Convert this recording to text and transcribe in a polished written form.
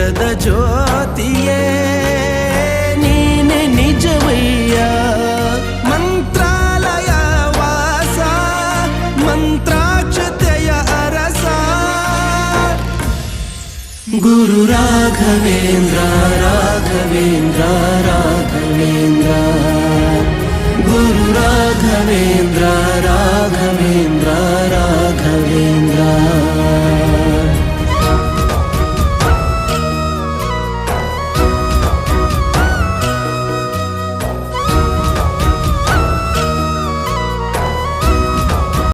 ಜಗದ ಜ್ಯೋತಿಯೇ ನೀನೆ ನಿಜವಯ್ಯ. ಮಂತ್ರಾಲಯ ವಾಸ ಮಂತ್ರಾಕ್ಷತೆಯ ಅರಸ ಗುರು ರಾಘವೇಂದ್ರ ರಾಘವೇಂದ್ರ ರಾಘವೇಂದ್ರ ಗುರು ರಾಘವೇಂದ್ರ ರಾಘವೇಂದ್ರ